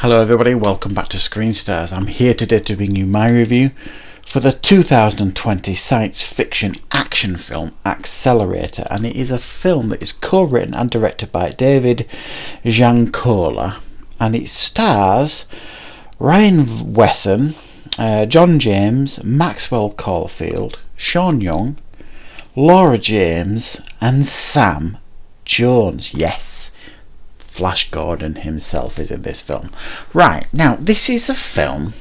Hello everybody, welcome back to Screen Stars. I'm here today to bring you my review for the 2020 science fiction action film Axcellerator, and it is a film that is co-written and directed by David Giancola, and it stars Ryan Wesson, John James, Maxwell Caulfield, Sean Young, Laura James and Sam Jones. Yes, Flash Gordon himself is in this film. Right, now this is a film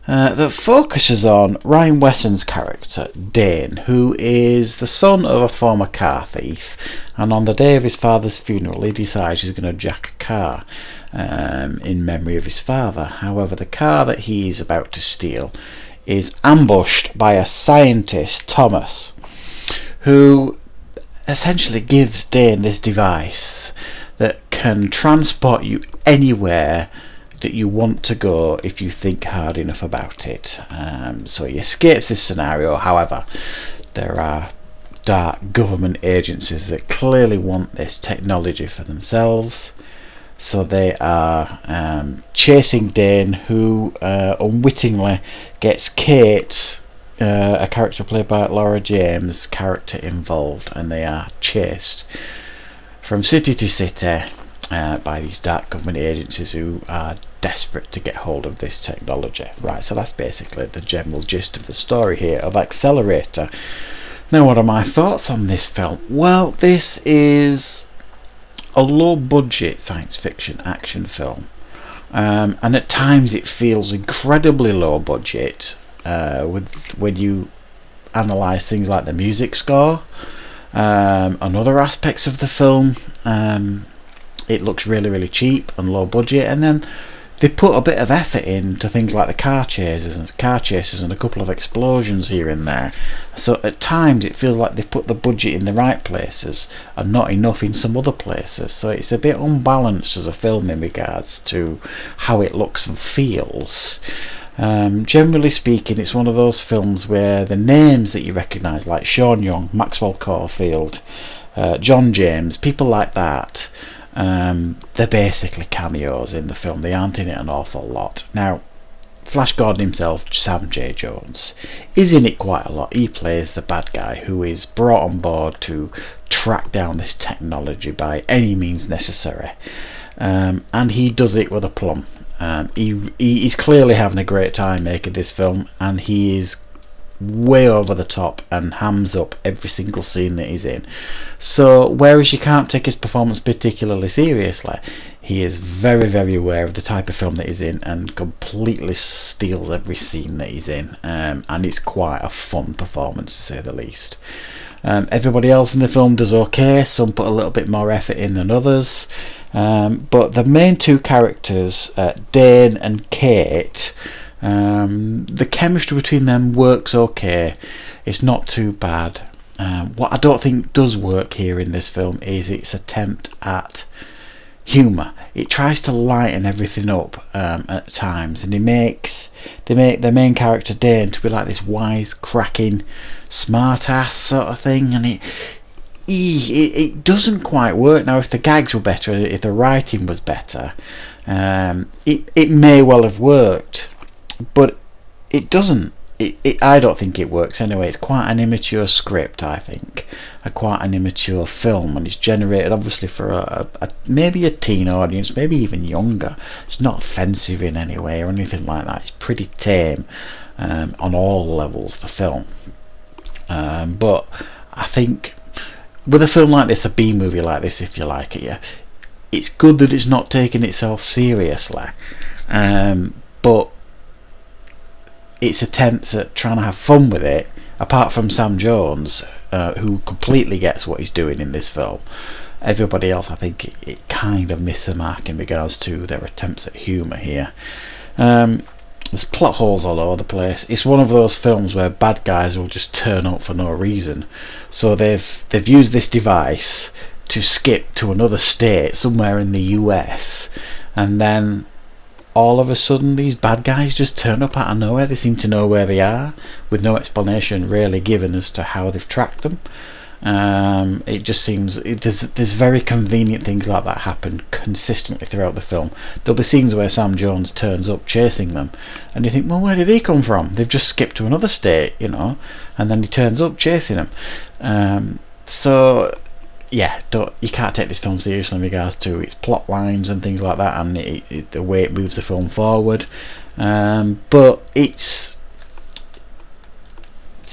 that focuses on Ryan Wesson's character, Dane, who is the son of a former car thief, and on the day of his father's funeral he decides he's going to jack a car in memory of his father. However, the car that he's about to steal is ambushed by a scientist, Thomas, who essentially gives Dane this device that can transport you anywhere that you want to go if you think hard enough about it. So he escapes this scenario. However, there are dark government agencies that clearly want this technology for themselves, so they are chasing Dane, who unwittingly gets Kate, a character played by Laura James, character involved, and they are chased from city to city by these dark government agencies who are desperate to get hold of this technology. Right, so that's basically the general gist of the story here of Axcellerator. Now, what are my thoughts on this film? Well, this is a low budget science fiction action film, and at times it feels incredibly low budget when you analyse things like the music score and other aspects of the film. It looks really cheap and low budget, and then they put a bit of effort into things like the car chases and a couple of explosions here and there. So at times it feels like they put the budget in the right places and not enough in some other places. So it's a bit unbalanced as a film in regards to how it looks and feels. Generally speaking, it's one of those films where the names that you recognise, like Sean Young, Maxwell Caulfield, John James, people like that, they're basically cameos in the film. They aren't in it an awful lot. Now, Flash Gordon himself, Sam J. Jones, is in it quite a lot. He plays the bad guy who is brought on board to track down this technology by any means necessary, and he does it with aplomb. He's clearly having a great time making this film, and he is way over the top and hams up every single scene that he's in. So whereas you can't take his performance particularly seriously, he is very aware of the type of film that he's in and completely steals every scene that he's in, and it's quite a fun performance to say the least. Everybody else in the film does okay. Some put a little bit more effort in than others, but the main two characters, Dane and Kate, the chemistry between them works okay. It's not too bad. What I don't think does work here in this film is its attempt at humour. It tries to lighten everything up at times, and they make the main character Dane to be like this wise-cracking smart-ass sort of thing, and it doesn't quite work. Now, if the gags were better, if the writing was better, it may well have worked, but it doesn't. I don't think it works anyway. It's quite an immature script, I think, quite an immature film, and it's generated obviously for maybe a teen audience, maybe even younger. It's not offensive in any way or anything like that. It's pretty tame on all levels, the film. But I think with a film like this, a B movie like this, if you like it, yeah, it's good that it's not taking itself seriously, but its attempts at trying to have fun with it, apart from Sam Jones, who completely gets what he's doing in this film, everybody else, I think it kind of missed the mark in regards to their attempts at humour here. There's plot holes all over the place. It's one of those films where bad guys will just turn up for no reason. So they've used this device to skip to another state somewhere in the US, and then all of a sudden these bad guys just turn up out of nowhere. They seem to know where they are, with no explanation really given as to how they've tracked them. It just seems there's very convenient things like that happen consistently throughout the film. There'll be scenes where Sam Jones turns up chasing them, and you think, well, where did he come from? They've just skipped to another state, you know, and then he turns up chasing them. So yeah, you can't take this film seriously in regards to its plot lines and things like that, and the way it moves the film forward. But it's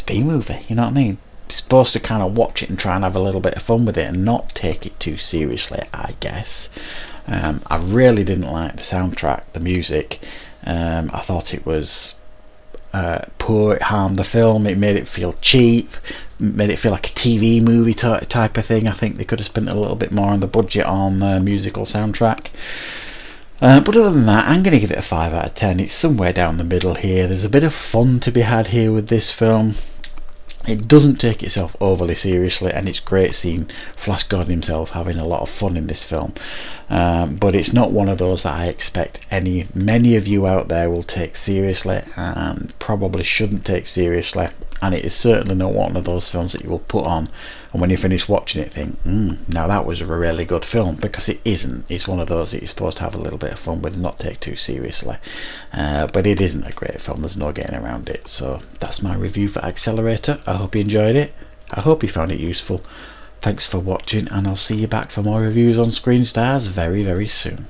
B-movie, you know what I mean? You're supposed to kind of watch it and try and have a little bit of fun with it and not take it too seriously, I guess. I really didn't like the soundtrack, the music. I thought it was poor. It harmed the film. It made it feel cheap, made it feel like a TV movie type of thing. I think they could have spent a little bit more on the budget on the musical soundtrack. But other than that, I'm going to give it a 5 out of 10. It's somewhere down the middle here. There's a bit of fun to be had here with this film. It doesn't take itself overly seriously, and it's great seeing Flash Gordon himself having a lot of fun in this film. But it's not one of those that I expect many of you out there will take seriously, and probably shouldn't take seriously. And it is certainly not one of those films that you will put on and when you finish watching it think, now that was a really good film, because it isn't. It's one of those that you're supposed to have a little bit of fun with and not take too seriously. But it isn't a great film, there's no getting around it. So that's my review for Axcellerator. I hope you enjoyed it. I hope you found it useful. Thanks for watching, and I'll see you back for more reviews on Screen Stars very, very soon.